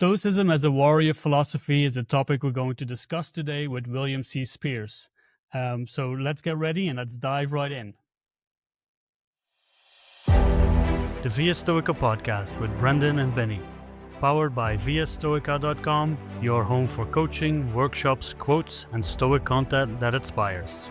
Stoicism as a warrior philosophy is a topic we're going to discuss today with William C. Spears. So let's get ready and let's dive right in. The Via Stoica Podcast with Brendan and Benny. Powered by viastoica.com, your home for coaching, workshops, quotes, and Stoic content that inspires.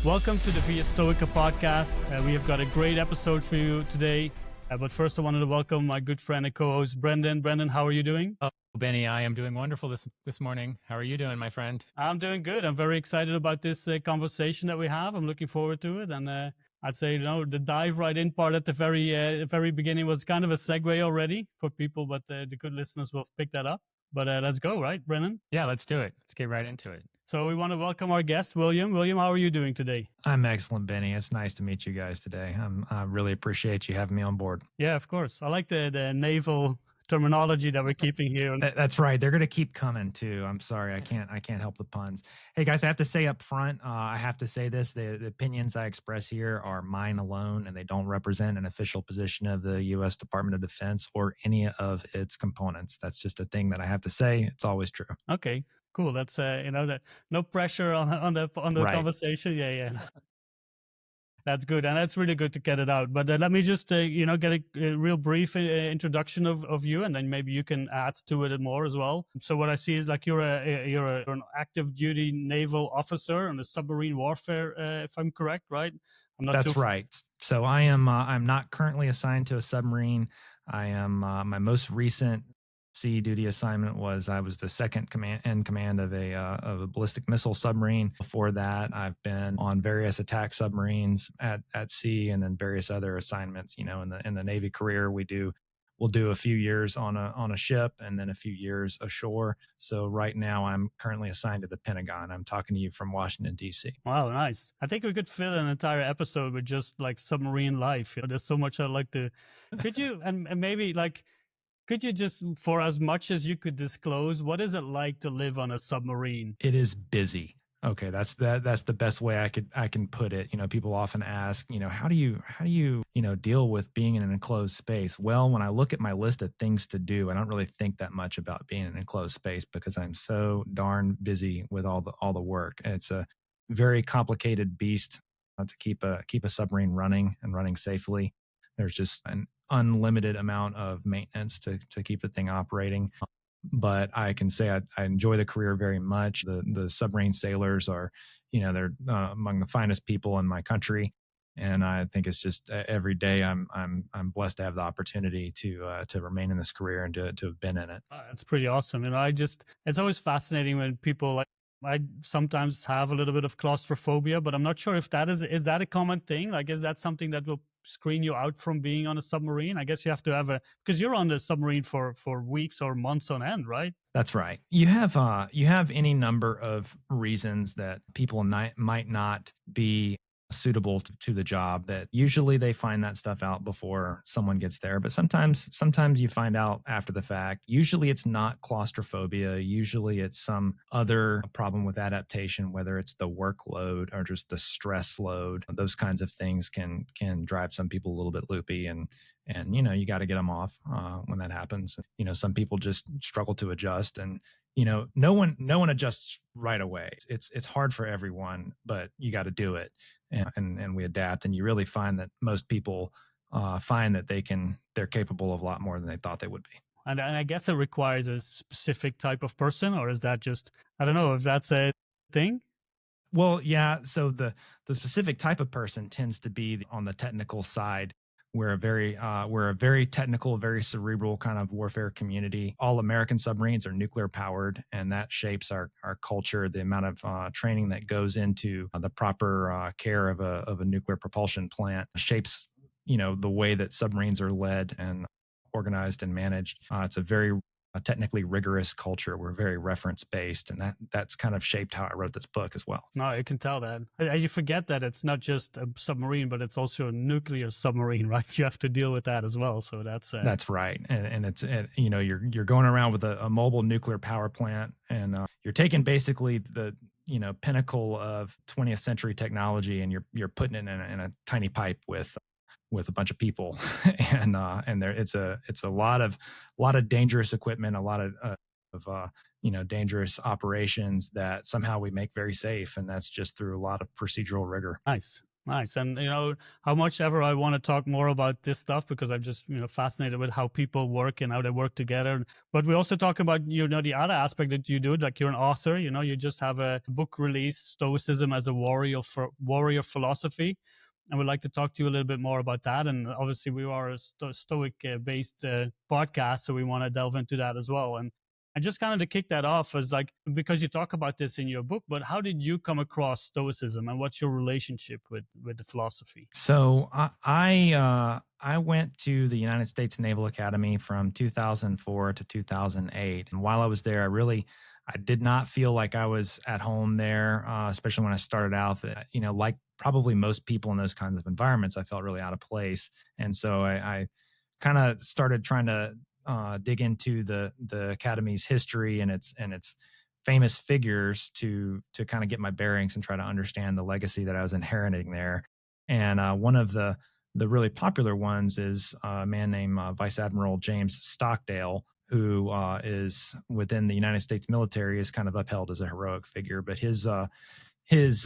Welcome to the Via Stoica Podcast. We have got a great episode for you today. But first, I wanted to welcome my good friend and co-host, Brendan. Brendan, how are you doing? Oh, Benny, I am doing wonderful this morning. How are you doing, my friend? I'm doing good. I'm very excited about this conversation that we have. I'm looking forward to it. And I'd say, the dive right in part at the very beginning was kind of a segue already for people, but the good listeners will pick that up. But let's go, right, Brendan? Yeah, let's do it. Let's get right into it. So we want to welcome our guest, William. William, how are you doing today? I'm excellent, Benny. It's nice to meet you guys today. I really appreciate you having me on board. Yeah, of course. I like the naval terminology that we're keeping here. That's right. They're going to keep coming too. I'm sorry. I can't help the puns. Hey guys, I have to say up front, I have to say this, the opinions I express here are mine alone, and they don't represent an official position of the U.S. Department of Defense or any of its components. That's just a thing that I have to say. It's always true. Okay, cool. That's, that no pressure on the right. Conversation. Yeah. That's good. And that's really good to get it out. But let me just, get a real brief introduction of you, and then maybe you can add to it more as well. So what I see is like you're an active duty naval officer on the submarine warfare, if I'm correct, right? That's right. So I am, I'm not currently assigned to a submarine. I am, my most recent sea duty assignment was I was the second in command of a ballistic missile submarine. Before that, I've been on various attack submarines at sea, and then various other assignments. In the Navy career, we'll do a few years on a ship and then a few years ashore. So right now, I'm currently assigned to the Pentagon. I'm talking to you from Washington, D.C. Wow, nice. I think we could fill an entire episode with just like submarine life. There's so much I'd like to. Could you and maybe like. Could you just, for as much as you could disclose, what is it like to live on a submarine? It is busy. Okay, that's the best way I can put it. People often ask, how do you deal with being in an enclosed space? Well, when I look at my list of things to do, I don't really think that much about being in an enclosed space because I'm so darn busy with all the work. It's a very complicated beast to keep a submarine running and running safely. There's just an unlimited amount of maintenance to keep the thing operating. But I can say I enjoy the career very much. The submarine sailors are, they're among the finest people in my country. And I think it's just every day I'm blessed to have the opportunity to remain in this career and to have been in it. That's pretty awesome. It's always fascinating when people I sometimes have a little bit of claustrophobia, but I'm not sure if is that a common thing? Like, is that something that will screen you out from being on a submarine? I guess you have to have because you're on the submarine for weeks or months on end, right? That's right. You have any number of reasons that people might not be suitable to the job, that usually they find that stuff out before someone gets there. But sometimes you find out after the fact. Usually it's not claustrophobia. Usually it's some other problem with adaptation, whether it's the workload or just the stress load. Those kinds of things can drive some people a little bit loopy, and you got to get them off when that happens. Some people just struggle to adjust, and no one adjusts right away. It's hard for everyone, but you got to do it. And we adapt, and you really find that most people find that they're capable of a lot more than they thought they would be. And I guess it requires a specific type of person, or is that just, I don't know if that's a thing? Well, yeah. So the specific type of person tends to be on the technical side. We're a very technical, very cerebral kind of warfare community. All American submarines are nuclear powered, and that shapes our culture. The amount of training that goes into the proper care of a nuclear propulsion plant shapes, the way that submarines are led and organized and managed. It's a very technically rigorous culture. We're very reference-based, and that's kind of shaped how I wrote this book as well. No, you can tell that. You forget that it's not just a submarine, but it's also a nuclear submarine, right? You have to deal with that as well. So that's right. And it's, you're going around with a mobile nuclear power plant, and you're taking basically pinnacle of 20th century technology, and you're putting it in a tiny pipe with a bunch of people, and there it's a lot of dangerous equipment, a lot of dangerous operations that somehow we make very safe, and that's just through a lot of procedural rigor. Nice. And how much ever I want to talk more about this stuff, because I'm just fascinated with how people work and how they work together. But we also talk about the other aspect that you do, like you're an author. You just have a book release, Stoicism as a warrior philosophy. And we'd like to talk to you a little bit more about that. And obviously, we are a Stoic-based podcast, so we want to delve into that as well. And just kind of to kick that off is like, because you talk about this in your book, but how did you come across Stoicism, and what's your relationship with the philosophy? So I went to the United States Naval Academy from 2004 to 2008, and while I was there, I did not feel like I was at home there, especially when I started out. That like probably most people in those kinds of environments, I felt really out of place, and so I kind of started trying to dig into the Academy's history and its famous figures to kind of get my bearings and try to understand the legacy that I was inheriting there. And one of the really popular ones is a man named Vice Admiral James Stockdale, who is within the United States military, is kind of upheld as a heroic figure. But his he's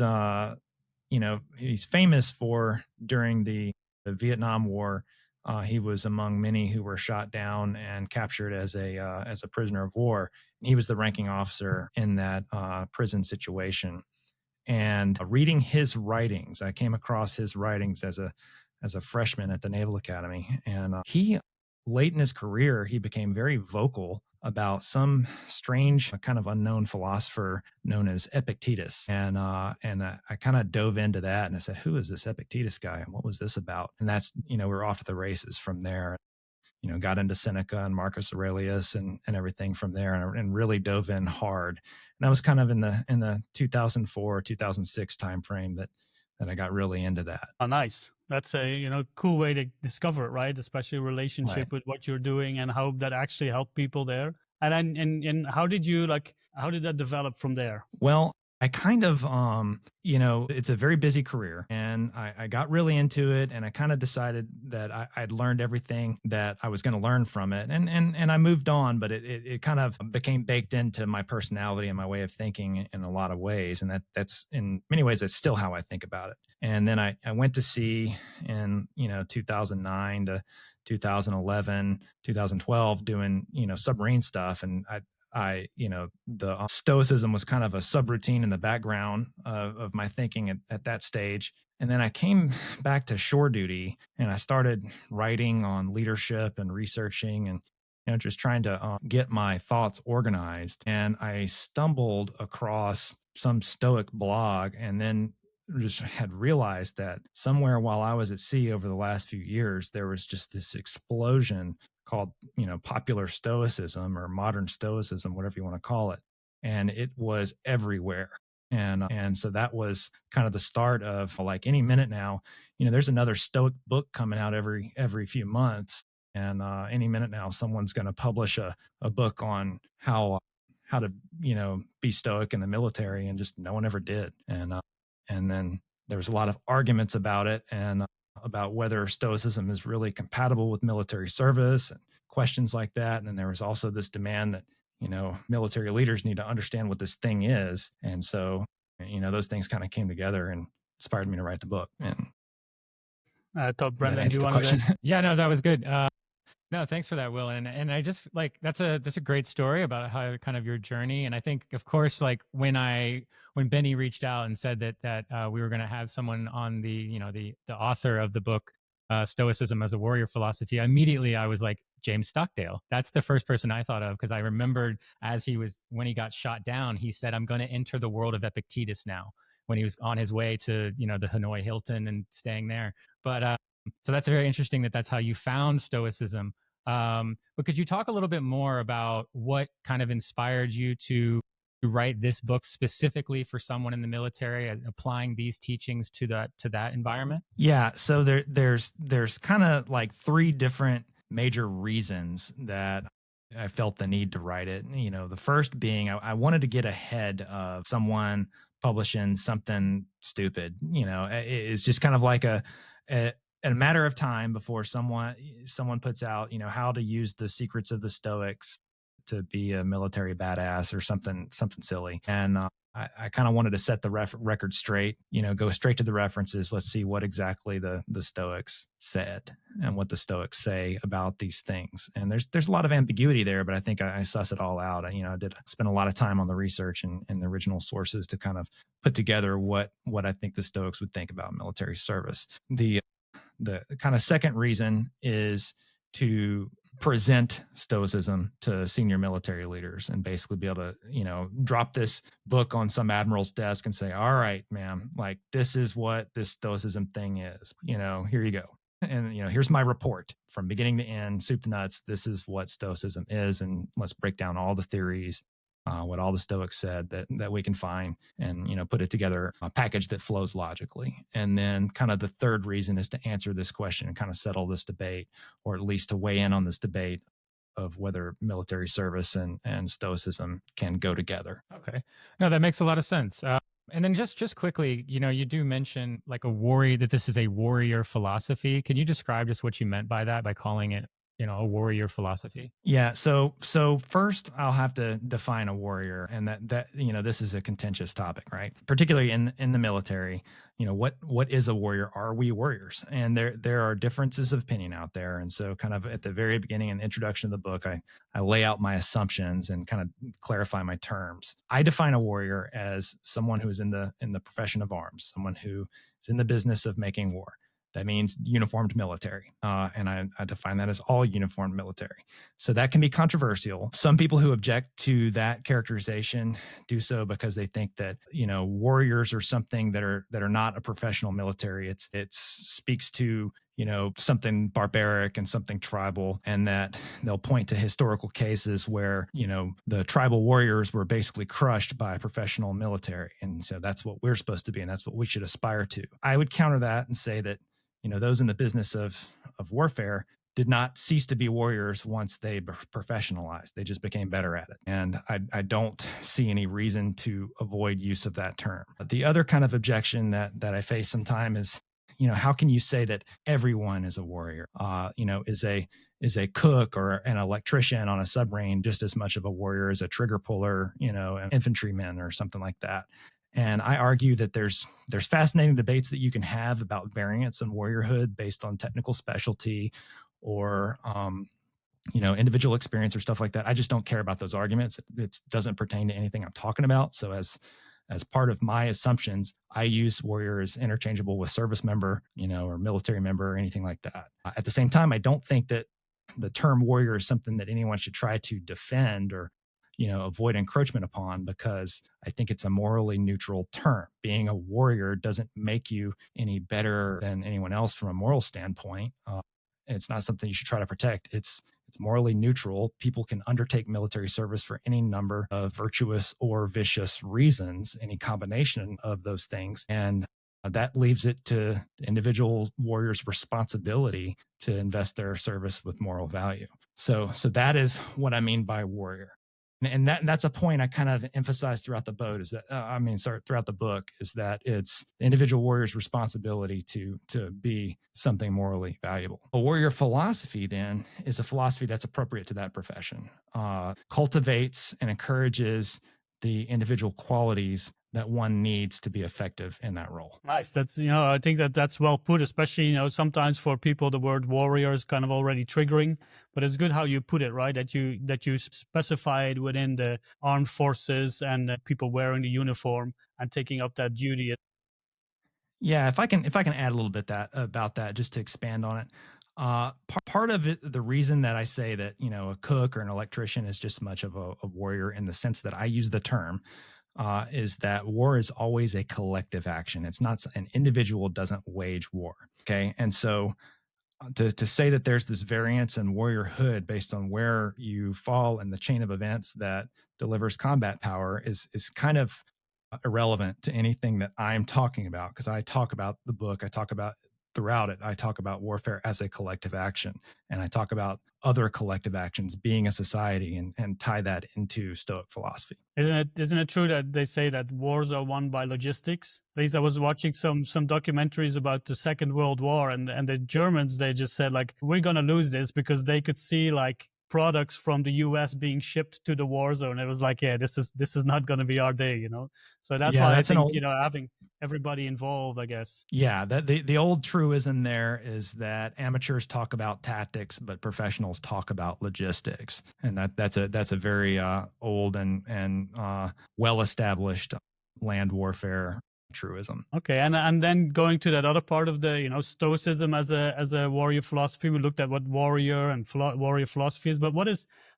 famous for during the Vietnam War. He was among many who were shot down and captured as a prisoner of war. He was the ranking officer in that prison situation. And reading his writings, I came across his writings as a freshman at the Naval Academy, and he late in his career he became very vocal about some strange kind of unknown philosopher known as Epictetus. And I kind of dove into that, and I said, who is this Epictetus guy and what was this about? And that's, we're off to the races from there. Got into Seneca and Marcus Aurelius and everything from there, and really dove in hard. And that was kind of in the 2004, 2006 timeframe that I got really into that. Oh, nice. That's a cool way to discover it, right? Especially relationship Right. with what you're doing and how that actually helped people there. And then and how did that develop from there? Well, I kind of, it's a very busy career, and I got really into it, and I kind of decided that I'd learned everything that I was going to learn from it, and I moved on, but it kind of became baked into my personality and my way of thinking in a lot of ways, and that's in many ways that's still how I think about it. And then I went to sea in 2009 to 2011, 2012, doing submarine stuff, and the Stoicism was kind of a subroutine in the background of my thinking at that stage. And then I came back to shore duty, and I started writing on leadership and researching, and just trying to get my thoughts organized. And I stumbled across some Stoic blog, and then just had realized that somewhere while I was at sea over the last few years, there was just this explosion called, popular Stoicism or modern Stoicism, whatever you want to call it. And it was everywhere. And so that was kind of the start of, like, any minute now, there's another Stoic book coming out every few months. And any minute now, someone's going to publish a book on how to, be Stoic in the military, and just no one ever did. And then there was a lot of arguments about it, and about whether Stoicism is really compatible with military service and questions like that. And then there was also this demand that, military leaders need to understand what this thing is. And so, those things kind of came together and inspired me to write the book. And I thought, Brendan, do you want to? Yeah, no, that was good. No, thanks for that, Will. And I just that's a great story about how kind of your journey. And I think, of course, like when Benny reached out and said that we were going to have someone on the author of the book, Stoicism as a Warrior Philosophy, immediately I was like, James Stockdale. That's the first person I thought of, because I remembered when he got shot down, he said, I'm going to enter the world of Epictetus now, when he was on his way to, the Hanoi Hilton and staying there. But so that's very interesting that's how you found Stoicism. But could you talk a little bit more about what kind of inspired you to write this book specifically for someone in the military, applying these teachings to that environment? Yeah. So there's kind of like three different major reasons that I felt the need to write it. The first being I wanted to get ahead of someone publishing something stupid. It's just kind of like a matter of time before someone puts out, how to use the secrets of the Stoics to be a military badass or something silly. And I kind of wanted to set the record straight, go straight to the references. Let's see what exactly the Stoics said and what the Stoics say about these things. And there's a lot of ambiguity there, but I think I suss it all out. I did spend a lot of time on the research and the original sources to kind of put together what I think the Stoics would think about military service. The kind of second reason is to present Stoicism to senior military leaders and basically be able to, drop this book on some admiral's desk and say, all right, ma'am, like this is what this Stoicism thing is, here you go. And, here's my report from beginning to end, soup to nuts. This is what Stoicism is. And let's break down all the theories, what all the Stoics said that we can find and, put it together, a package that flows logically. And then kind of the third reason is to answer this question and kind of settle this debate, or at least to weigh in on this debate of whether military service and Stoicism can go together. Okay. No, that makes a lot of sense. And then just quickly, you do mention like that this is a warrior philosophy. Can you describe just what you meant by that, by calling it, a warrior philosophy? Yeah. So first I'll have to define a warrior, and that this is a contentious topic, right? Particularly in the military, what is a warrior? Are we warriors? And there are differences of opinion out there. And so kind of at the very beginning in the introduction of the book, I lay out my assumptions and kind of clarify my terms. I define a warrior as someone who is in the profession of arms, someone who is in the business of making war. That means uniformed military. And I define that as all uniformed military. So that can be controversial. Some people who object to that characterization do so because they think that, warriors are something that are not a professional military. It speaks to, something barbaric and something tribal, and that they'll point to historical cases where, the tribal warriors were basically crushed by professional military. And so that's what we're supposed to be, and that's what we should aspire to. I would counter that and say that, those in the business of warfare did not cease to be warriors once they professionalized. They just became better at it. And I don't see any reason to avoid use of that term. The other kind of objection that I face sometimes is, how can you say that everyone is a warrior? Is a cook or an electrician on a submarine just as much of a warrior as a trigger puller, an infantryman or something like that? And I argue that there's fascinating debates that you can have about variance and warriorhood based on technical specialty or, individual experience or stuff like that. I just don't care about those arguments. It doesn't pertain to anything I'm talking about. So as part of my assumptions, I use warrior as interchangeable with service member, or military member or anything like that. At the same time, I don't think that the term warrior is something that anyone should try to defend or avoid encroachment upon, because I think it's a morally neutral term. Being a warrior doesn't make you any better than anyone else from a moral standpoint. It's not something you should try to protect. It's morally neutral. People can undertake military service for any number of virtuous or vicious reasons, any combination of those things. And that leaves it to the individual warrior's responsibility to invest their service with moral value. So that is what I mean by warrior. And that's a point I kind of emphasize throughout the book throughout the book, is that it's the individual warrior's responsibility to be something morally valuable. A warrior philosophy then is a philosophy that's appropriate to that profession, cultivates and encourages the individual qualities that one needs to be effective in that role. Nice. That's, I think that's well put, especially, sometimes for people, the word warrior is kind of already triggering, but it's good how you put it, right? That you specify it within the armed forces and people wearing the uniform and taking up that duty. Yeah. If I can add a little bit about that, just to expand on it. Part of it, the reason that I say that, a cook or an electrician is just as much of a warrior in the sense that I use the term, is that war is always a collective action. It's not, an individual doesn't wage war. Okay. And so to say that there's this variance in warriorhood based on where you fall in the chain of events that delivers combat power is kind of irrelevant to anything that I'm talking about, because I talk about the book. I talk about throughout it, I talk about warfare as a collective action. And I talk about other collective actions, being a society, and tie that into Stoic philosophy. Isn't it true that they say that wars are won by logistics? At least I was watching some documentaries about the Second World War, and the Germans, they just said like, we're gonna lose this, because they could see like products from the US being shipped to the war zone. It was like, yeah, this is not going to be our day, So that's why I think, having everybody involved, I guess. Yeah, that the old truism there is that amateurs talk about tactics, but professionals talk about logistics, and that's a very old and well established land warfare truism. Okay, and then going to that other part of the Stoicism as a warrior philosophy, we looked at what warrior and warrior philosophy is, but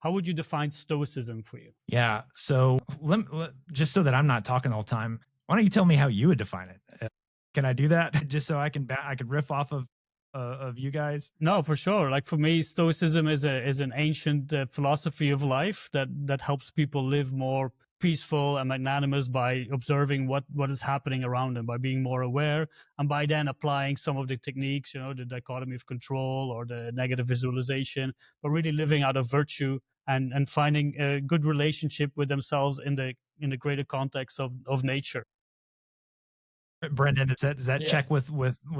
how would you define Stoicism for you? Yeah, so just so that I'm not talking all the time, why don't you tell me how you would define it? Can I do that just so I can riff off of you guys? No, for sure. Like for me, Stoicism is an ancient philosophy of life that helps people live more peaceful and magnanimous by observing what is happening around them, by being more aware, and by then applying some of the techniques, the dichotomy of control or the negative visualization, but really living out of virtue and finding a good relationship with themselves in the greater context of nature. Brendan, does that check with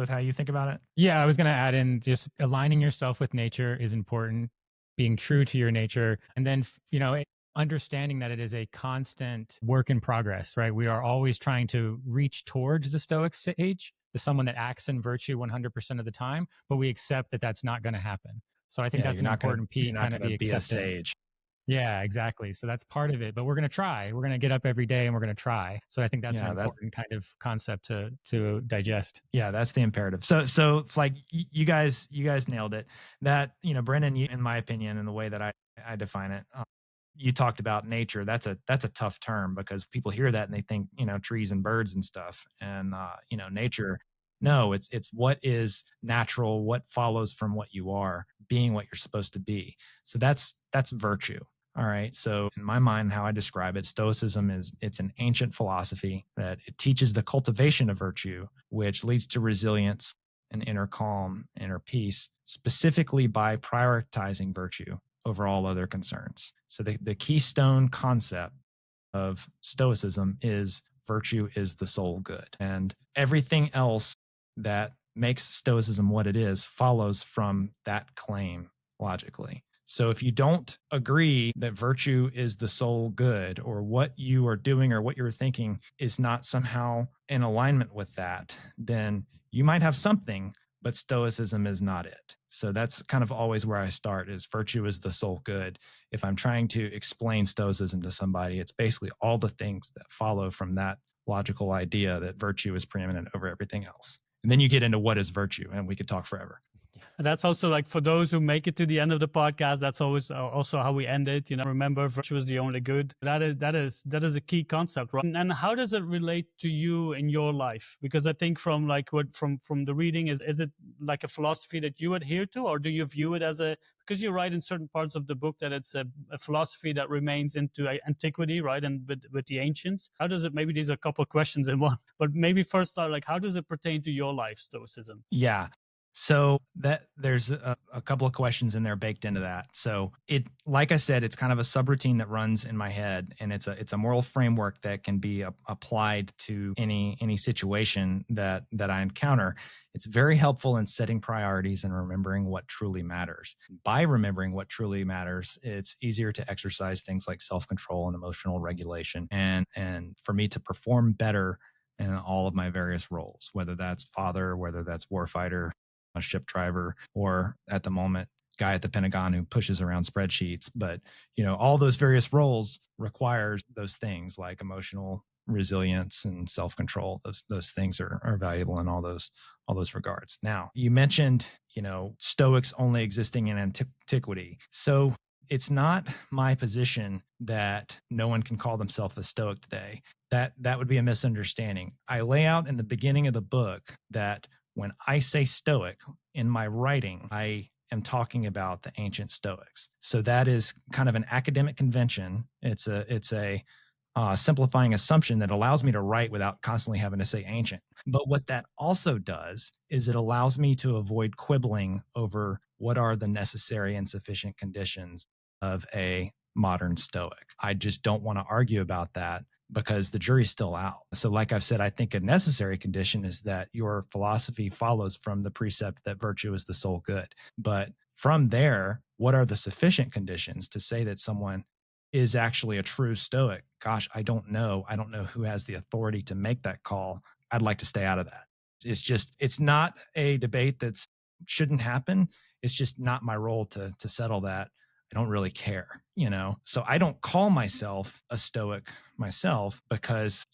how you think about it? Yeah, I was going to add in just aligning yourself with nature is important, being true to your nature, and then understanding that it is a constant work in progress, right? We are always trying to reach towards the Stoic stage, the someone that acts in virtue 100% of the time, but we accept that that's not going to happen. So I think that's an important piece, kind of the acceptance. A sage. Yeah, exactly. So that's part of it, but we're going to try. We're going to get up every day and we're going to try. So I think that's an important kind of concept to digest. Yeah, that's the imperative. So like you guys nailed it. That, Brendan, in my opinion, and the way that I define it, you talked about nature. That's a tough term because people hear that and they think, trees and birds and stuff. And, nature, no, it's what is natural, what follows from what you are, being what you're supposed to be. So that's virtue. All right. So in my mind, how I describe it, Stoicism it's an ancient philosophy that it teaches the cultivation of virtue, which leads to resilience and inner calm, inner peace, specifically by prioritizing virtue over all other concerns. So the keystone concept of Stoicism is virtue is the sole good. And everything else that makes Stoicism what it is follows from that claim logically. So if you don't agree that virtue is the sole good, or what you are doing or what you're thinking is not somehow in alignment with that, then you might have something, but Stoicism is not it. So that's kind of always where I start, is virtue is the sole good. If I'm trying to explain Stoicism to somebody, it's basically all the things that follow from that logical idea that virtue is preeminent over everything else. And then you get into what is virtue, and we could talk forever. And that's also like for those who make it to the end of the podcast, that's always also how we end it. Remember, virtue is the only good. That is a key concept, right? And how does it relate to you in your life? Because I think from the reading, is it like a philosophy that you adhere to, or do you view it as because you write in certain parts of the book that it's a philosophy that remains into antiquity, right? And with the ancients, how does it? Maybe these are a couple of questions in one, but maybe first start how does it pertain to your life, Stoicism? Yeah. So that there's a couple of questions in there baked into that. So like I said, it's kind of a subroutine that runs in my head, and it's a moral framework that can be applied to any situation that I encounter. It's very helpful in setting priorities and remembering what truly matters. By remembering what truly matters, it's easier to exercise things like self-control and emotional regulation, and for me to perform better in all of my various roles, whether that's father, whether that's warfighter, a ship driver, or at the moment, guy at the Pentagon who pushes around spreadsheets. But, all those various roles requires those things like emotional resilience and self-control. Those things are valuable in all those regards. Now, you mentioned, Stoics only existing in antiquity. So it's not my position that no one can call themselves a Stoic today. That would be a misunderstanding. I lay out in the beginning of the book that when I say Stoic in my writing, I am talking about the ancient Stoics. So that is kind of an academic convention. It's a simplifying assumption that allows me to write without constantly having to say ancient. But what that also does is it allows me to avoid quibbling over what are the necessary and sufficient conditions of a modern Stoic. I just don't want to argue about that because the jury's still out. So, like I've said, I think a necessary condition is that your philosophy follows from the precept that virtue is the sole good. But from there, what are the sufficient conditions to say that someone is actually a true Stoic? Gosh, I don't know. I don't know who has the authority to make that call. I'd like to stay out of that. It's not a debate that shouldn't happen. It's just not my role to settle that. I don't really care, So I don't call myself a Stoic myself because,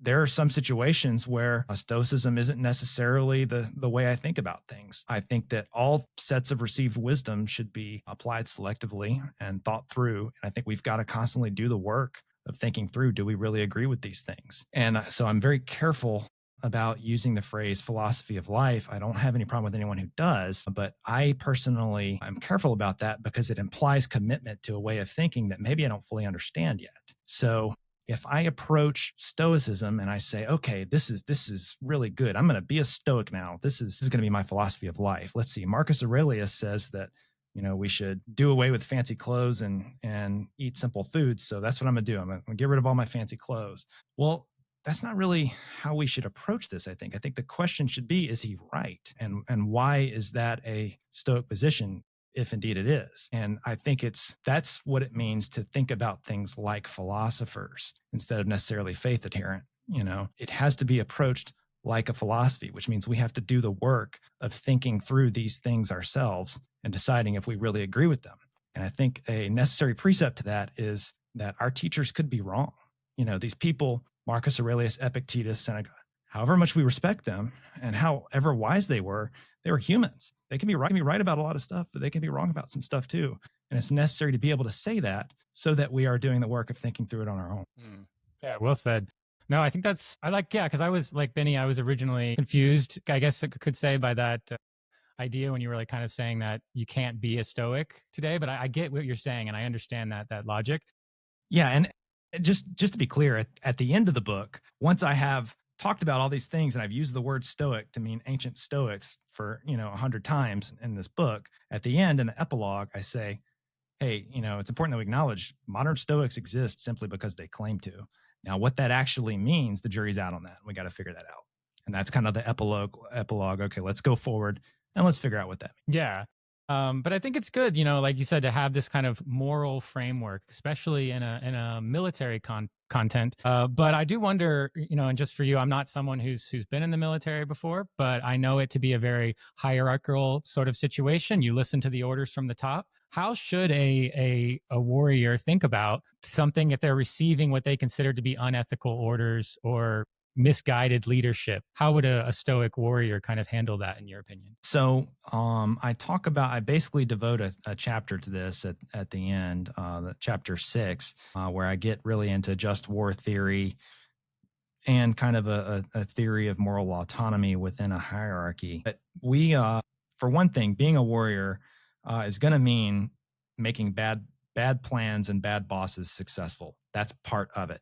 there are some situations where Stoicism isn't necessarily the way I think about things. I think that all sets of received wisdom should be applied selectively and thought through. And I think we've got to constantly do the work of thinking through, do we really agree with these things? And so I'm very careful about using the phrase philosophy of life. I don't have any problem with anyone who does, but I personally, I'm careful about that because it implies commitment to a way of thinking that maybe I don't fully understand yet. So if I approach Stoicism and I say, okay, this is really good. I'm going to be a Stoic now. This is going to be my philosophy of life. Let's see. Marcus Aurelius says that, we should do away with fancy clothes and eat simple foods. So that's what I'm going to do. I'm going to get rid of all my fancy clothes. Well, that's not really how we should approach this, I think. I think the question should be, is he right? And why is that a Stoic position, if indeed it is? And I think that's what it means to think about things like philosophers instead of necessarily faith adherent. It has to be approached like a philosophy, which means we have to do the work of thinking through these things ourselves and deciding if we really agree with them. And I think a necessary precept to that is that our teachers could be wrong. These people, Marcus Aurelius, Epictetus, Seneca, however much we respect them and however wise they were humans. They can be right about a lot of stuff, but they can be wrong about some stuff too. And it's necessary to be able to say that so that we are doing the work of thinking through it on our own. Yeah, well said. No, I think because I was like Benny, I was originally confused, I guess I could say, by that idea when you were like kind of saying that you can't be a Stoic today, but I get what you're saying and I understand that logic. Yeah, and just to be clear, at the end of the book, once I have talked about all these things and I've used the word Stoic to mean ancient Stoics for 100 times in this book, at the end in the epilogue, I say, hey, it's important that we acknowledge modern Stoics exist simply because they claim to. Now, what that actually means, the jury's out on that. We got to figure that out. And that's kind of the epilogue. Okay, let's go forward and let's figure out what that means. Yeah. But I think it's good, like you said, to have this kind of moral framework, especially in a military content. But I do wonder, and just for you, I'm not someone who's been in the military before, but I know it to be a very hierarchical sort of situation. You listen to the orders from the top. How should a warrior think about something if they're receiving what they consider to be unethical orders or misguided leadership? How would a Stoic warrior kind of handle that, in your opinion? So I basically devote a chapter to this at the end, chapter 6, where I get really into just war theory and kind of a theory of moral autonomy within a hierarchy. But for one thing, being a warrior is going to mean making bad plans and bad bosses successful. That's part of it.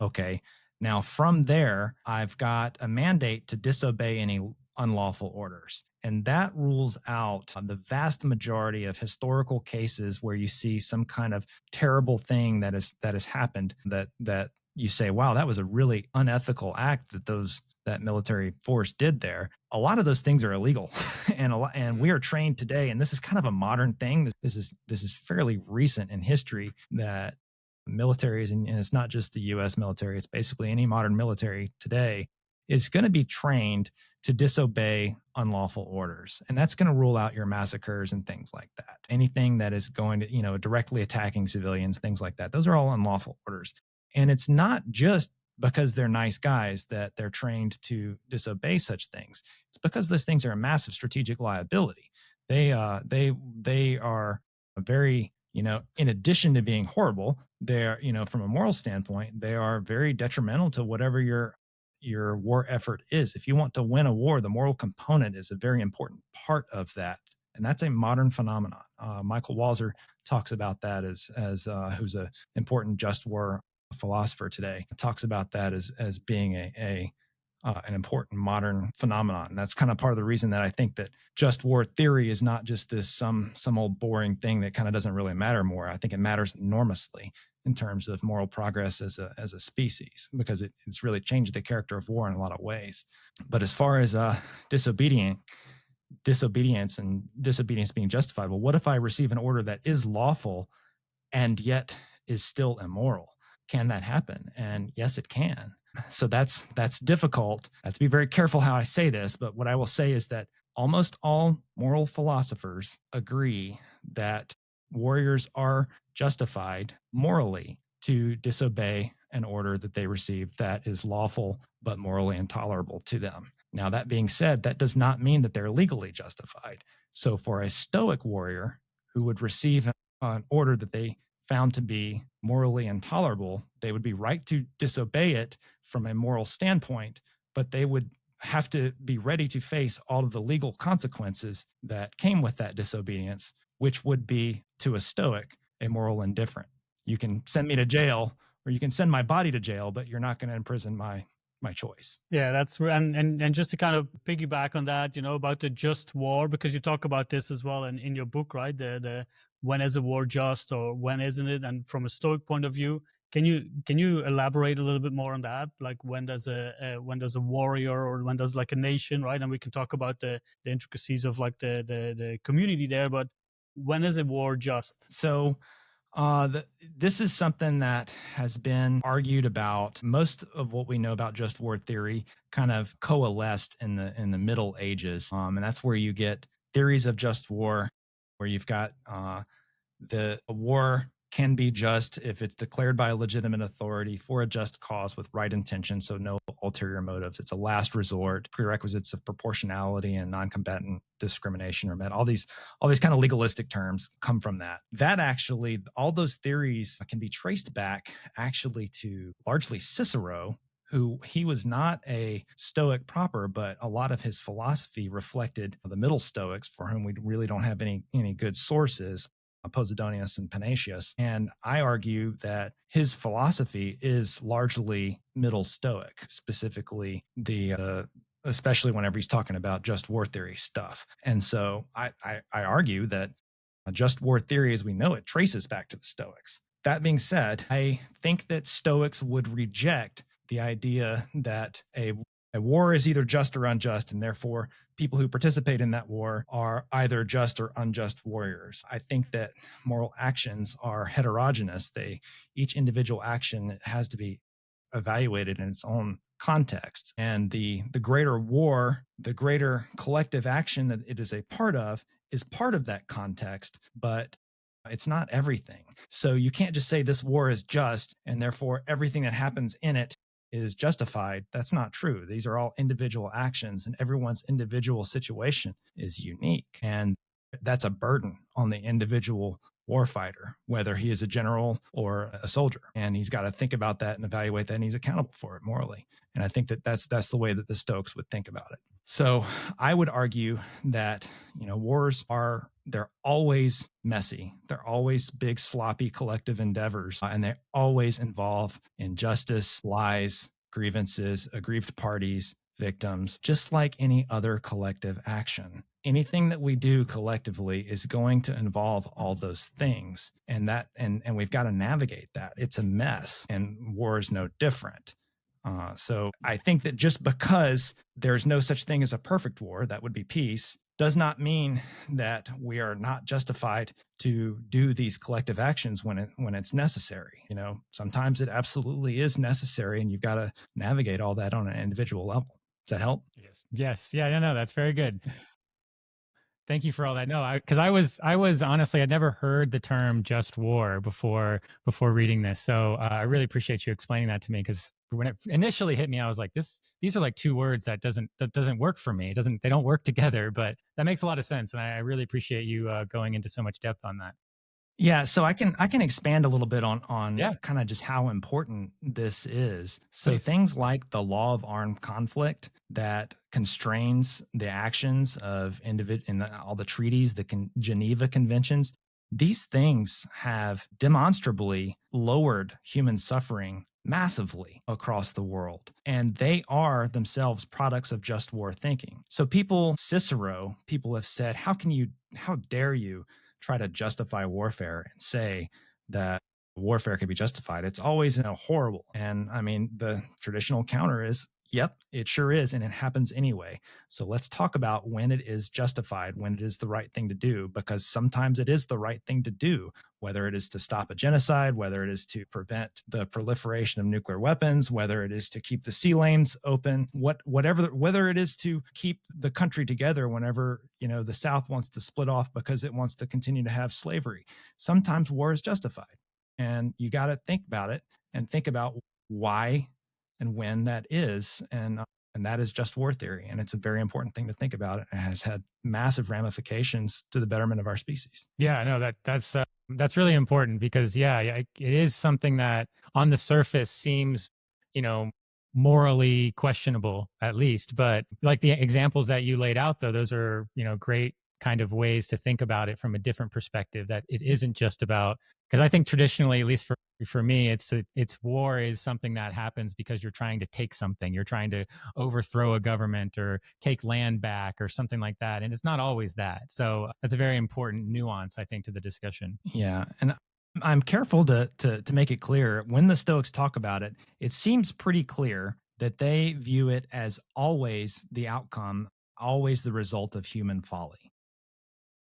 Okay. Now, from there, I've got a mandate to disobey any unlawful orders. And that rules out the vast majority of historical cases where you see some kind of terrible thing that has happened that you say, wow, that was a really unethical act that military force did there. A lot of those things are illegal. and we are trained today, and this is kind of a modern thing. This is fairly recent in history that militaries, and it's not just the US military, it's basically any modern military today, is going to be trained to disobey unlawful orders. And that's going to rule out your massacres and things like that. Anything that is going to, directly attacking civilians, things like that. Those are all unlawful orders. And it's not just because they're nice guys that they're trained to disobey such things. It's because those things are a massive strategic liability. They are very, in addition to being horrible, they're, from a moral standpoint, they are very detrimental to whatever your war effort is. If you want to win a war, the moral component is a very important part of that. And that's a modern phenomenon. Michael Walzer talks about that as who's an important just war philosopher today, talks about that as being an important modern phenomenon. And that's kind of part of the reason that I think that just war theory is not just this some old boring thing that kind of doesn't really matter more. I think it matters enormously in terms of moral progress as a species, because it's really changed the character of war in a lot of ways. But as far as disobedience and disobedience being justified, well, what if I receive an order that is lawful and yet is still immoral? Can that happen? And yes, it can. So that's difficult. I have to be very careful how I say this, but what I will say is that almost all moral philosophers agree that warriors are justified morally to disobey an order that they receive that is lawful but morally intolerable to them. Now, that being said, that does not mean that they're legally justified. So for a Stoic warrior who would receive an order that they found to be morally intolerable, they would be right to disobey it from a moral standpoint, but they would have to be ready to face all of the legal consequences that came with that disobedience, which would be, to a Stoic, a moral indifferent. You can send me to jail, or you can send my body to jail, but you're not going to imprison my choice. Yeah, that's and just to kind of piggyback on that, about the just war, because you talk about this as well in your book, right? The when is a war just, or when isn't it? And from a Stoic point of view, can you elaborate a little bit more on that? Like when does a warrior, or when does like a nation, right? And we can talk about the intricacies of like the community there, but when is a war just? So this is something that has been argued about. Most of what we know about just war theory kind of coalesced in the Middle Ages, and that's where you get theories of just war, where you've got the war can be just if it's declared by a legitimate authority for a just cause with right intention, so no ulterior motives. It's a last resort. Prerequisites of proportionality and non-combatant discrimination are met. All these kind of legalistic terms come from that. That actually, all those theories can be traced back actually to largely Cicero, who he was not a Stoic proper, but a lot of his philosophy reflected the Middle Stoics, for whom we really don't have any good sources, Posidonius and Panaetius. And I argue that his philosophy is largely Middle Stoic, specifically especially whenever he's talking about just war theory stuff. And so I argue that just war theory as we know it traces back to the Stoics. That being said, I think that Stoics would reject the idea that a war is either just or unjust, and therefore people who participate in that war are either just or unjust warriors. I think that moral actions are heterogeneous. Each individual action has to be evaluated in its own context. And the greater war, the greater collective action that it is a part of, is part of that context, but it's not everything. So you can't just say this war is just, and therefore everything that happens in it is justified. That's not true. These are all individual actions, and everyone's individual situation is unique. And that's a burden on the individual warfighter, whether he is a general or a soldier. And he's got to think about that and evaluate that, and he's accountable for it morally. And I think that that's the way that the Stoics would think about it. So I would argue that, wars they're always messy. They're always big, sloppy collective endeavors, and they always involve injustice, lies, grievances, aggrieved parties, victims, just like any other collective action. Anything that we do collectively is going to involve all those things, and we've got to navigate that. It's a mess, and war is no different. So I think that just because there's no such thing as a perfect war, that would be peace, does not mean that we are not justified to do these collective actions when it's necessary. Sometimes it absolutely is necessary, and you've got to navigate all that on an individual level. Does that help? Yes. Yeah, no, that's very good. Thank you for all that. No, because I was honestly, I'd never heard the term just war before reading this. So I really appreciate you explaining that to me, because when it initially hit me, I was like, these are like two words that doesn't work for me. They don't work together, but that makes a lot of sense. And I really appreciate you going into so much depth on that. Yeah, so I can expand a little bit on Yeah. kind of just how important this is. So Please. things like the law of armed conflict that constrains the actions of all the treaties, the Geneva Conventions, These things have demonstrably lowered human suffering massively across the world. And they are themselves products of just war thinking. So Cicero, people have said, how dare you try to justify warfare and say that warfare can be justified? It's always, horrible. And I mean, the traditional counter is, yep, it sure is. And it happens anyway. So let's talk about when it is justified, when it is the right thing to do, because sometimes it is the right thing to do, whether it is to stop a genocide, whether it is to prevent the proliferation of nuclear weapons, whether it is to keep the sea lanes open, whether it is to keep the country together whenever, the South wants to split off because it wants to continue to have slavery. Sometimes war is justified. And you got to think about it and think about why and when that is. And that is just war theory. And it's a very important thing to think about. It has had massive ramifications to the betterment of our species. Yeah, no, that's really important because it is something that on the surface seems, morally questionable at least, but like the examples that you laid out though, those are, great kind of ways to think about it from a different perspective, that it isn't just about, because I think traditionally, at least for me, it's war is something that happens because you're trying to take something, you're trying to overthrow a government or take land back or something like that, and it's not always that. So that's a very important nuance, I think, to the discussion. Yeah, and I'm careful to make it clear when the Stoics talk about it. It seems pretty clear that they view it as always the outcome, always the result of human folly.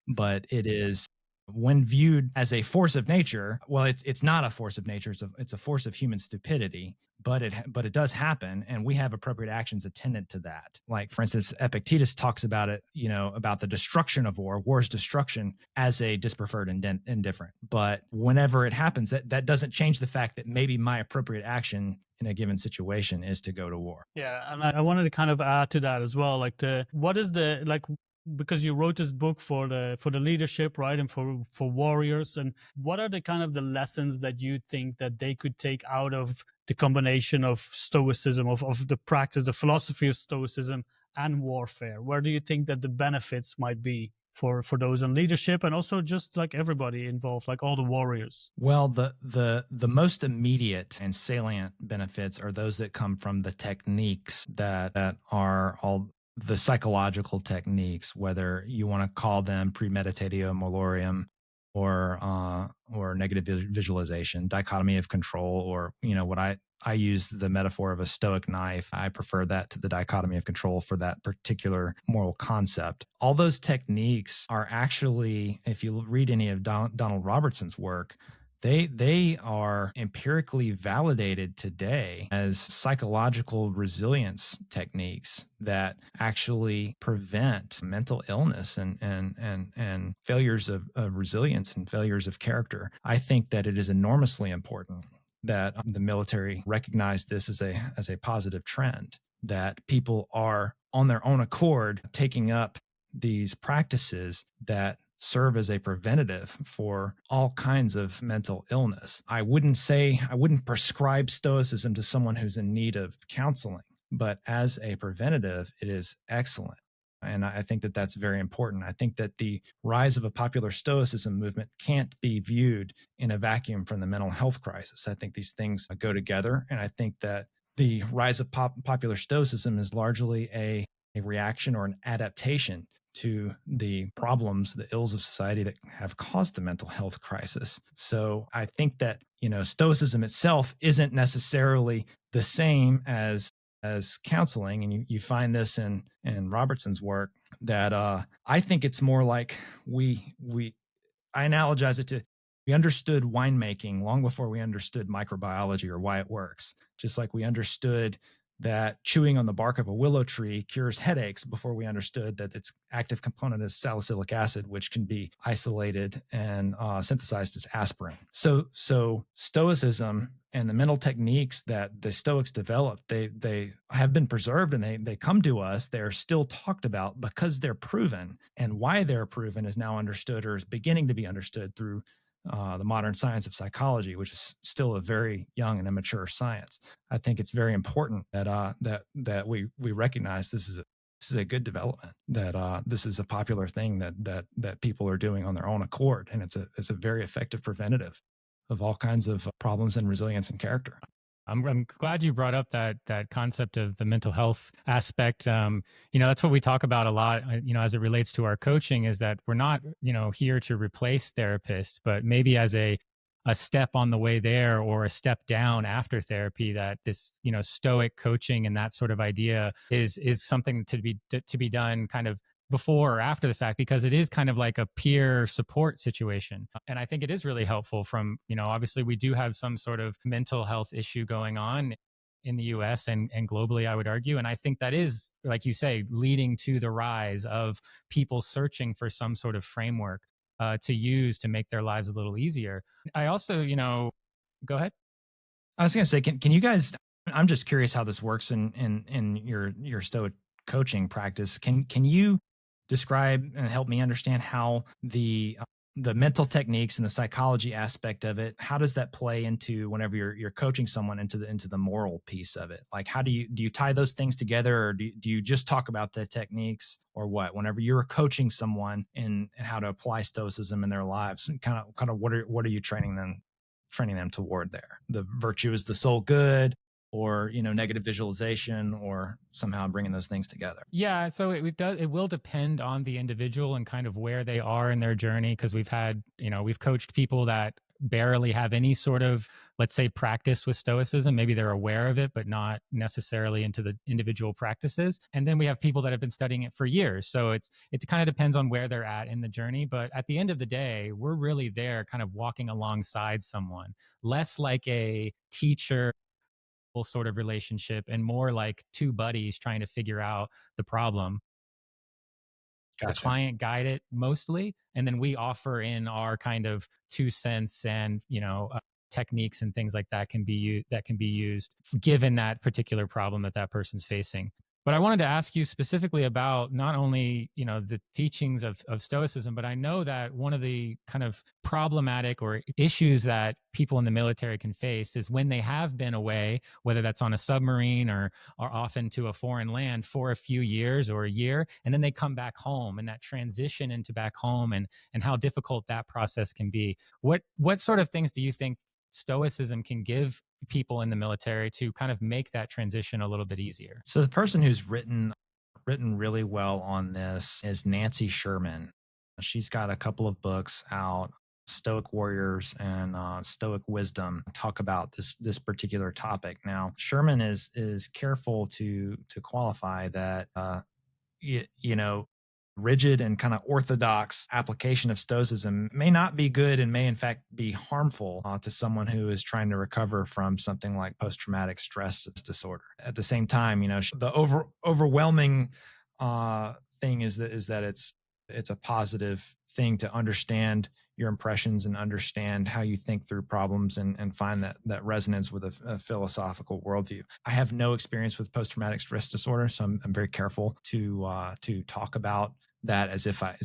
But it is, when viewed as a force of nature, well, it's not a force of nature. It's a force of human stupidity, but it does happen, and we have appropriate actions attendant to that. Like, for instance, Epictetus talks about it, about the destruction of war's destruction as a dispreferred indifferent. But whenever it happens, that doesn't change the fact that maybe my appropriate action in a given situation is to go to war. Yeah, and I wanted to kind of add to that as well, because you wrote this book for the leadership, right, and for warriors, and what are the kind of the lessons that you think that they could take out of the combination of Stoicism, of the practice, the philosophy of Stoicism and warfare? Where do you think that the benefits might be for those in leadership, and also just like everybody involved, like all the warriors? Well, the most immediate and salient benefits are those that come from the techniques that are all the psychological techniques, whether you want to call them premeditatio malorum or negative visualization, dichotomy of control, or what I use the metaphor of a Stoic knife. I prefer that to the dichotomy of control for that particular moral concept. All those techniques are actually, if you read any of Donald Robertson's work, they are empirically validated today as psychological resilience techniques that actually prevent mental illness and failures of resilience and failures of character. I think that it is enormously important that the military recognize this as a positive trend, that people are on their own accord taking up these practices that serve as a preventative for all kinds of mental illness. I wouldn't prescribe Stoicism to someone who's in need of counseling, but as a preventative, it is excellent. And I think that that's very important. I think that the rise of a popular Stoicism movement can't be viewed in a vacuum from the mental health crisis. I think these things go together. And I think that the rise of popular Stoicism is largely a reaction or an adaptation to the problems, the ills of society that have caused the mental health crisis. So I think that, Stoicism itself isn't necessarily the same as counseling. And you find this in Robertson's work, that I think it's more like I analogize it to, we understood winemaking long before we understood microbiology or why it works. Just like we understood that chewing on the bark of a willow tree cures headaches before we understood that its active component is salicylic acid, which can be isolated and synthesized as aspirin. So Stoicism and the mental techniques that the Stoics developed, they have been preserved, and they come to us. They're still talked about because they're proven, and why they're proven is now understood, or is beginning to be understood, through the modern science of psychology, which is still a very young and immature science. I think it's very important that we recognize this is is a good development, that this is a popular thing that people are doing on their own accord, and it's a very effective preventative of all kinds of problems and resilience and character. I'm glad you brought up that concept of the mental health aspect. That's what we talk about a lot. As it relates to our coaching, is that we're not here to replace therapists, but maybe as a step on the way there, or a step down after therapy. That this Stoic coaching and that sort of idea is something to be done kind of before or after the fact, because it is kind of like a peer support situation. And I think it is really helpful from, obviously we do have some sort of mental health issue going on in the US and globally, I would argue. And I think that is, like you say, leading to the rise of people searching for some sort of framework to use to make their lives a little easier. I also, go ahead. I was going to say, can you guys, I'm just curious how this works in your Stoic coaching practice. Can you describe and help me understand how the mental techniques and the psychology aspect of it, how does that play into whenever you're coaching someone into the moral piece of it? Like, how do you tie those things together, or do you just talk about the techniques, or what? Whenever you're coaching someone in how to apply Stoicism in their lives, kind of what are you training them toward there? The virtue is the soul good, or negative visualization, or somehow bringing those things together? Yeah, so it will depend on the individual and kind of where they are in their journey, because we've coached people that barely have any sort of, let's say, practice with Stoicism. Maybe they're aware of it, but not necessarily into the individual practices. And then we have people that have been studying it for years. So it kind of depends on where they're at in the journey. But at the end of the day, we're really there kind of walking alongside someone, less like a teacher sort of relationship and more like two buddies trying to figure out the problem. Gotcha. The client guide it mostly, and then we offer in our kind of 2 cents and techniques and things like that can be used given that particular problem that person's facing. But I wanted to ask you specifically about not only, the teachings of Stoicism, but I know that one of the kind of problematic or issues that people in the military can face is when they have been away, whether that's on a submarine or often to a foreign land for a few years or a year, and then they come back home, and that transition into back home and how difficult that process can be. What sort of things do you think Stoicism can give people in the military to kind of make that transition a little bit easier? So the person who's written really well on this is Nancy Sherman. She's got a couple of books out, Stoic Warriors and Stoic Wisdom, talk about this particular topic. Now, Sherman is careful to qualify that rigid and kind of orthodox application of Stoicism may not be good and may in fact be harmful to someone who is trying to recover from something like post-traumatic stress disorder. At the same time, the overwhelming thing is that it's a positive thing to understand your impressions and understand how you think through problems and find that resonance with a philosophical worldview. I have no experience with post-traumatic stress disorder, so I'm very careful to talk about that as if I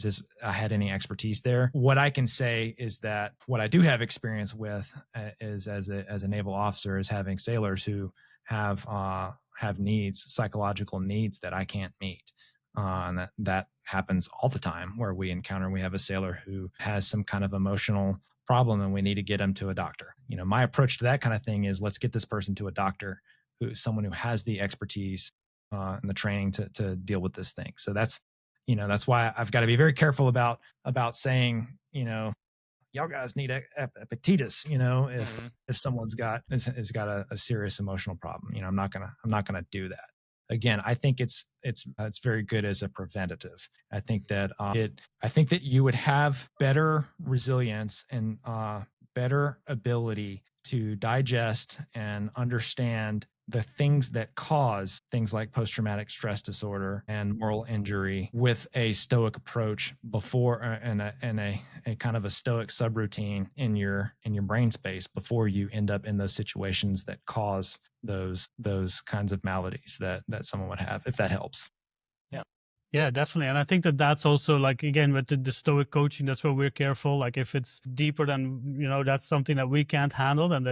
had any expertise there. What I can say is that what I do have experience with is as a naval officer is having sailors who have needs, psychological needs that I can't meet. And that happens all the time, where we have a sailor who has some kind of emotional problem and we need to get him to a doctor. My approach to that kind of thing is, let's get this person to a doctor, someone who has the expertise and the training to deal with this thing. So that's why I've got to be very careful about saying, y'all guys need Epictetus, if someone's got a serious emotional problem. I'm not gonna do that. Again, I think it's very good as a preventative. I think that you would have better resilience and better ability to digest and understand the things that cause things like post-traumatic stress disorder and moral injury with a Stoic approach before and a kind of a Stoic subroutine in your brain space before you end up in those situations that cause those kinds of maladies that someone would have, if that helps. Yeah, definitely. And I think that's also, like, again, with the Stoic coaching, that's where we're careful. Like, if it's deeper than, that's something that we can't handle, then,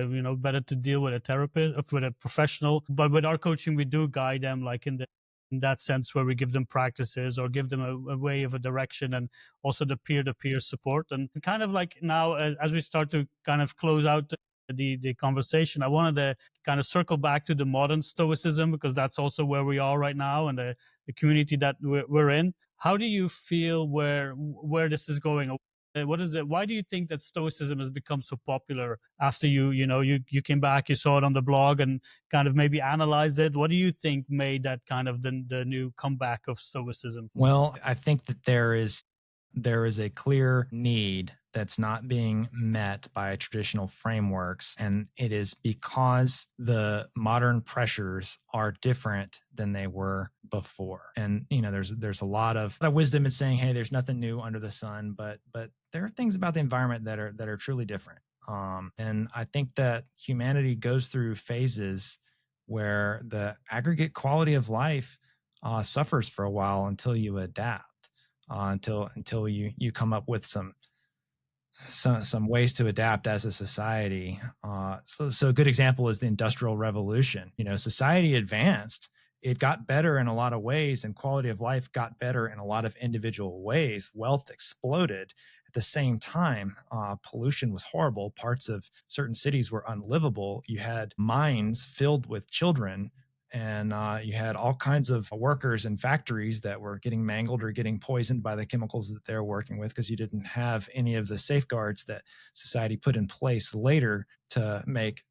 better to deal with a therapist, with a professional. But with our coaching, we do guide them, like, in the in that sense, where we give them practices or give them a way of a direction, and also the peer-to-peer support. And kind of like now, as we start to kind of close out the conversation, I wanted to kind of circle back to the modern Stoicism, because that's also where we are right now, and the community that we're in. How do you feel where this is going? What is it? Why do you think that Stoicism has become so popular after you came back, you saw it on the blog and kind of maybe analyzed it? What do you think made that kind of the new comeback of Stoicism? Well, I think that there is a clear need that's not being met by traditional frameworks, and it is because the modern pressures are different than they were before. And there's a lot of wisdom in saying, hey, there's nothing new under the sun, but there are things about the environment that are truly different. And I think that humanity goes through phases where the aggregate quality of life suffers for a while until you adapt, until you come up with some ways to adapt as a society. So a good example is the Industrial Revolution. Society advanced. It got better in a lot of ways, and quality of life got better in a lot of individual ways. Wealth exploded. At the same time, pollution was horrible. Parts of certain cities were unlivable. You had mines filled with children, and you had all kinds of workers in factories that were getting mangled or getting poisoned by the chemicals that they're working with, because you didn't have any of the safeguards that society put in place later to make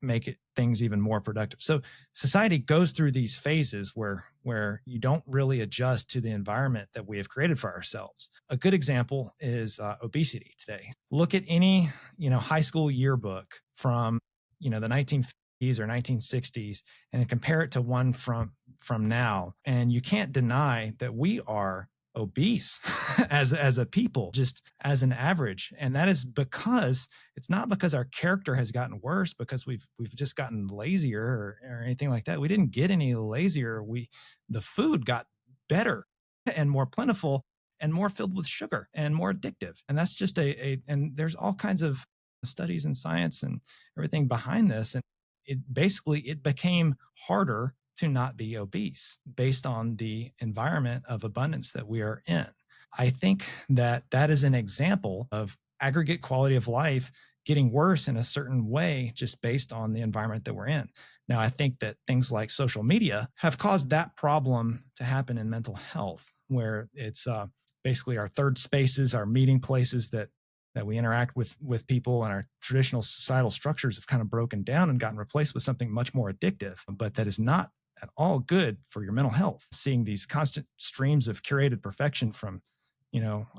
things even more productive. So society goes through these phases where you don't really adjust to the environment that we have created for ourselves. A good example is obesity today. Look at any high school yearbook from the 1950s or 1960s and compare it to one from now, and you can't deny that we are obese as a people, just as an average. And that is because it's not because our character has gotten worse, because we've just gotten lazier or anything like that. We didn't get any lazier. The food got better and more plentiful and more filled with sugar and more addictive. And that's just and there's all kinds of studies and science and everything behind this. And it became harder to not be obese based on the environment of abundance that we are in. I think that is an example of aggregate quality of life getting worse in a certain way just based on the environment that we're in. Now, I think that things like social media have caused that problem to happen in mental health, where it's basically our third spaces, our meeting places that we interact with people, and our traditional societal structures have kind of broken down and gotten replaced with something much more addictive, but that is not at all good for your mental health. Seeing these constant streams of curated perfection from,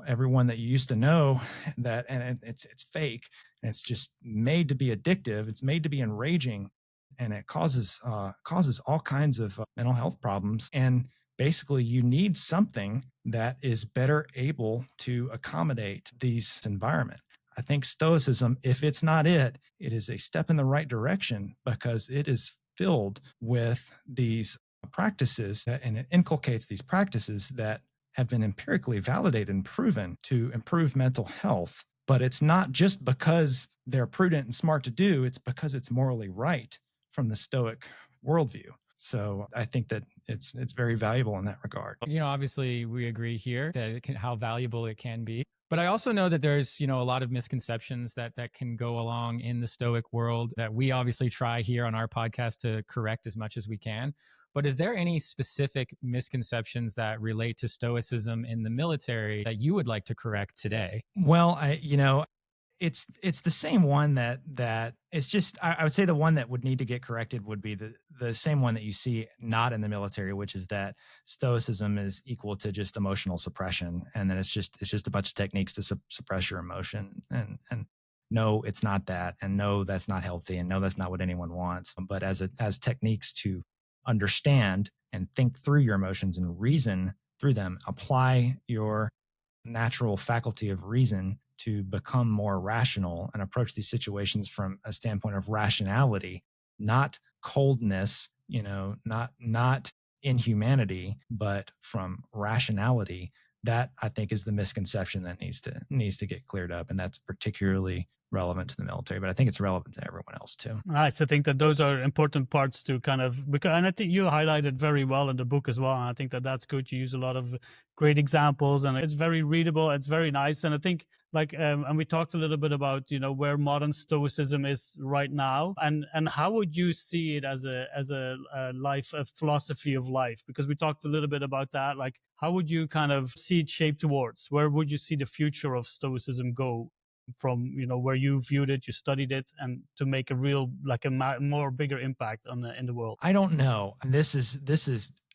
everyone that you used to know, and it's fake, and it's just made to be addictive. It's made to be enraging, and it causes all kinds of mental health problems. And basically, you need something that is better able to accommodate these environment. I think Stoicism, if it's not it is a step in the right direction, because it is filled with these practices and it inculcates these practices that have been empirically validated and proven to improve mental health. But it's not just because they're prudent and smart to do, it's because it's morally right from the Stoic worldview. So I think that it's very valuable in that regard. Obviously we agree here that how valuable it can be. But I also know that there's, a lot of misconceptions that can go along in the Stoic world that we obviously try here on our podcast to correct as much as we can. But is there any specific misconceptions that relate to Stoicism in the military that you would like to correct today? Well, it's the same one that it's just, I would say the one that would need to get corrected would be the same one that you see not in the military, which is that Stoicism is equal to just emotional suppression, and then it's just a bunch of techniques to suppress your emotion. And no, it's not that, and no, that's not healthy, and no, that's not what anyone wants. But as techniques to understand and think through your emotions and reason through them, apply your natural faculty of reason to become more rational and approach these situations from a standpoint of rationality, not coldness, not inhumanity, but from rationality. That, I think, is the misconception that needs to get cleared up. And that's particularly relevant to the military, but I think it's relevant to everyone else too. Nice. I think that those are important parts to kind of, because, and I think you highlighted very well in the book as well. And I think that that's good. You use a lot of great examples, and it's very readable. It's very nice. And I think and we talked a little bit about, where modern Stoicism is right now, and how would you see it as a life, a philosophy of life? Because we talked a little bit about that. Like, how would you kind of see it shaped towards? Where would you see the future of Stoicism go from, where you viewed it, you studied it, and to make a real, like a more bigger impact in the world? I don't know. This is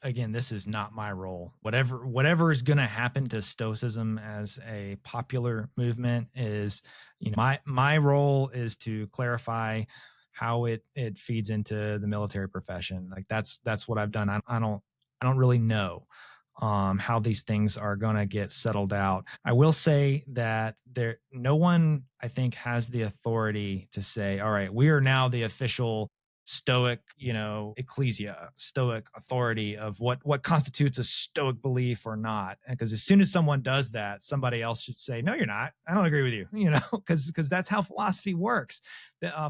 again, this is not my role. Whatever is going to happen to Stoicism as a popular movement is, my role is to clarify how it feeds into the military profession. Like that's what I've done. I don't really know how these things are going to get settled out. I will say that no one, I think, has the authority to say, all right, we are now the official Stoic, ecclesia, Stoic authority of what constitutes a Stoic belief or not. Because as soon as someone does that, somebody else should say, no, you're not. I don't agree with you, because that's how philosophy works.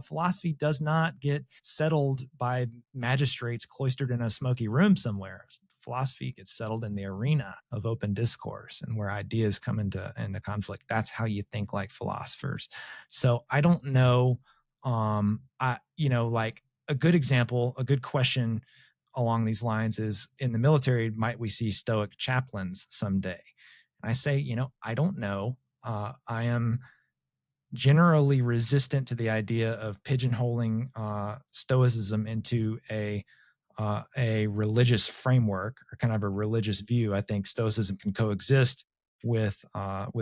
Philosophy does not get settled by magistrates cloistered in a smoky room somewhere. Philosophy gets settled in the arena of open discourse and where ideas come into conflict. That's how you think like philosophers. So I don't know. Like a good example, a good question along these lines is, in the military, might we see Stoic chaplains someday? And I say, I don't know. I am generally resistant to the idea of pigeonholing Stoicism into a religious framework or kind of a religious view. I think Stoicism can coexist with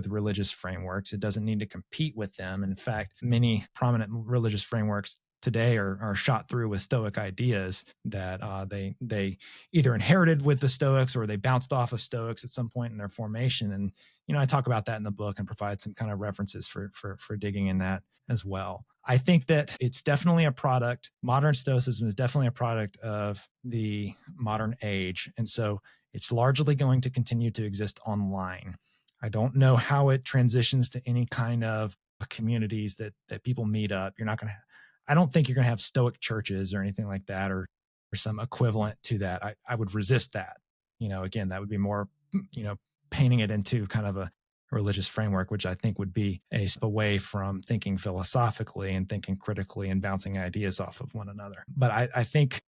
religious frameworks. It doesn't need to compete with them. In fact, many prominent religious frameworks today are shot through with Stoic ideas that they either inherited with the Stoics or they bounced off of Stoics at some point in their formation. And I talk about that in the book and provide some kind of references for digging in that as well. I think that it's definitely a product. Modern Stoicism is definitely a product of the modern age. And so it's largely going to continue to exist online. I don't know how it transitions to any kind of communities that people meet up. I don't think you're going to have Stoic churches or anything like that, or some equivalent to that. I would resist that. Again, that would be more, painting it into kind of a religious framework, which I think would be a step away from thinking philosophically and thinking critically and bouncing ideas off of one another. But I think,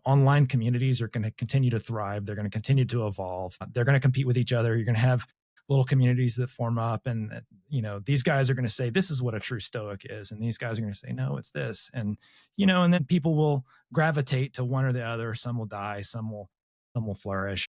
online communities are going to continue to thrive. They're going to continue to evolve. They're going to compete with each other. You're going to have little communities that form up, and these guys are going to say this is what a true Stoic is, and these guys are going to say no, it's this, and and then people will gravitate to one or the other. Some will die, some will flourish.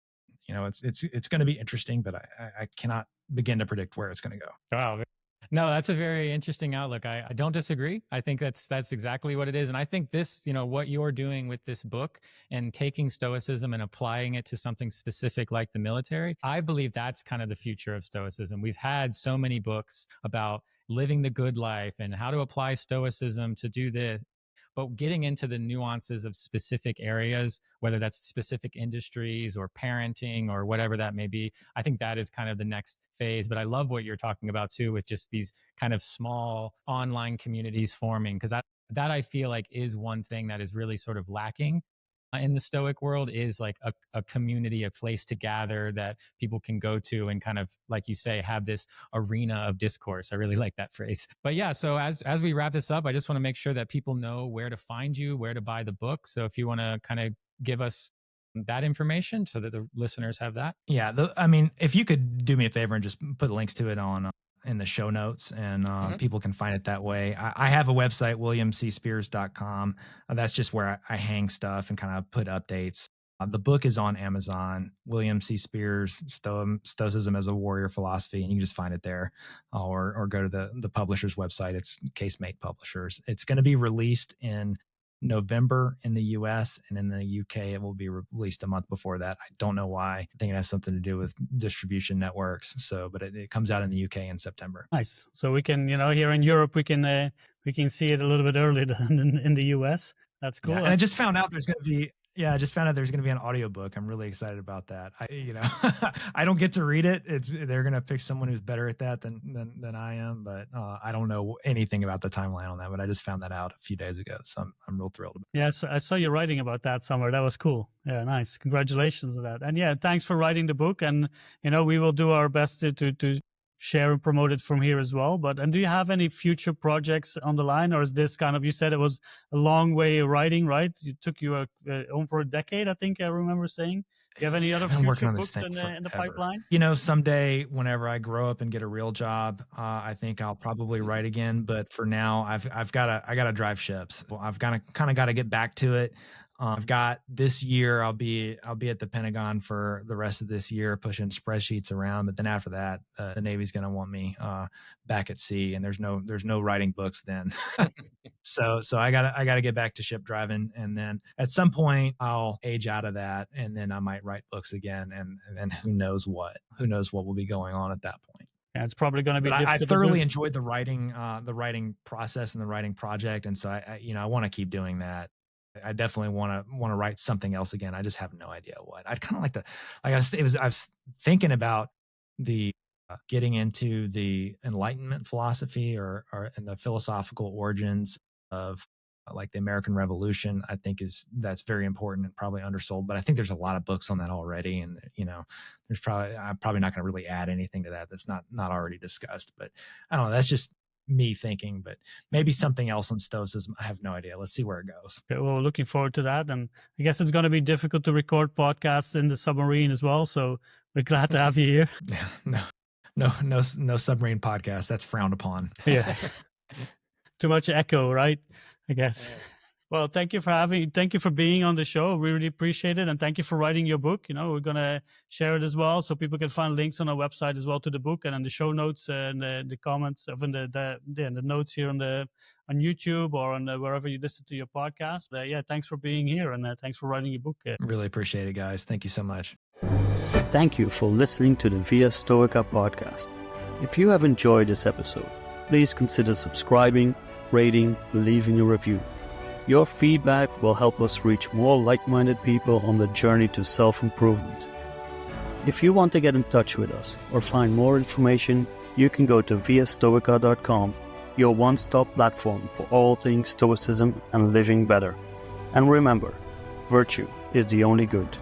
It's going to be interesting, but I cannot begin to predict where it's going to go. Wow. No, that's a very interesting outlook. I don't disagree. I think that's exactly what it is. And I think this, what you're doing with this book and taking Stoicism and applying it to something specific like the military, I believe that's kind of the future of Stoicism. We've had so many books about living the good life and how to apply Stoicism to do this. But getting into the nuances of specific areas, whether that's specific industries or parenting or whatever that may be, I think that is kind of the next phase. But I love what you're talking about too, with just these kind of small online communities forming, because that I feel like is one thing that is really sort of lacking in the Stoic world, is like a community, a place to gather that people can go to and kind of, like you say, have this arena of discourse. I really like that phrase. But yeah, so as we wrap this up, I just want to make sure that people know where to find you, where to buy the book. So if you want to kind of give us that information so that the listeners have that. Yeah. If you could do me a favor and just put links to it on in the show notes, and people can find it that way. I have a website, williamcspears.com. That's just where I hang stuff and kind of put updates. The book is on Amazon, William C. Spears, Stoicism as a Warrior Philosophy, and you can just find it there, or go to the publisher's website. It's Casemate Publishers. It's going to be released in November in the US, and in the UK it will be released a month before that. I don't know why. I think it has something to do with distribution networks. But it comes out in the UK in September. Nice. So we can, here in Europe, we can see it a little bit earlier than in the US. That's cool. Yeah, and I just found out there's going to be Yeah, I just found out there's going to be an audiobook. I'm really excited about that. I don't get to read it. They're going to pick someone who's better at that than I am, but I don't know anything about the timeline on that, but I just found that out a few days ago. So I'm real thrilled about it. Yeah, so I saw you writing about that somewhere. That was cool. Yeah, nice. Congratulations on that. And yeah, thanks for writing the book. And, we will do our best to share and promote it from here as well. And do you have any future projects on the line, or is this kind of, you said it was a long way of writing, right? It took you over a decade, I think I remember saying. Do you have any other future books in the pipeline? Someday, whenever I grow up and get a real job, I think I'll probably write again. But for now, I gotta drive ships. I've kind of got to get back to it. I've got this year. I'll be at the Pentagon for the rest of this year, pushing spreadsheets around. But then after that, the Navy's going to want me back at sea, and there's no writing books then. So I gotta get back to ship driving, and then at some point I'll age out of that, and then I might write books again, and who knows what will be going on at that point. Yeah, it's probably going to be. But I thoroughly enjoyed the writing process and the writing project, and so I want to keep doing that. I definitely want to write something else again. I just have no idea what. I'd kind of like to. I was thinking about the getting into the Enlightenment philosophy or and the philosophical origins of like the American Revolution. I think that's very important and probably undersold. But I think there's a lot of books on that already, and I'm probably not going to really add anything to that that's not already discussed. But I don't know. That's just me thinking, but maybe something else on Stoicism. I have no idea. Let's see where it goes. Okay, well, looking forward to that. And I guess it's going to be difficult to record podcasts in the submarine as well. So we're glad to have you here. Yeah, no submarine podcast. That's frowned upon. Yeah. Too much echo, right? I guess. Yeah. Well, thank you for being on the show. We really appreciate it. And thank you for writing your book. We're going to share it as well, so people can find links on our website as well to the book, and in the show notes and the comments of the notes here on YouTube or on wherever you listen to your podcast. Yeah, thanks for being here, and thanks for writing your book. Really appreciate it, guys. Thank you so much. Thank you for listening to the Via Stoica Podcast. If you have enjoyed this episode, please consider subscribing, rating, and leaving a review. Your feedback will help us reach more like-minded people on the journey to self-improvement. If you want to get in touch with us or find more information, you can go to viastoica.com, your one-stop platform for all things Stoicism and living better. And remember, virtue is the only good.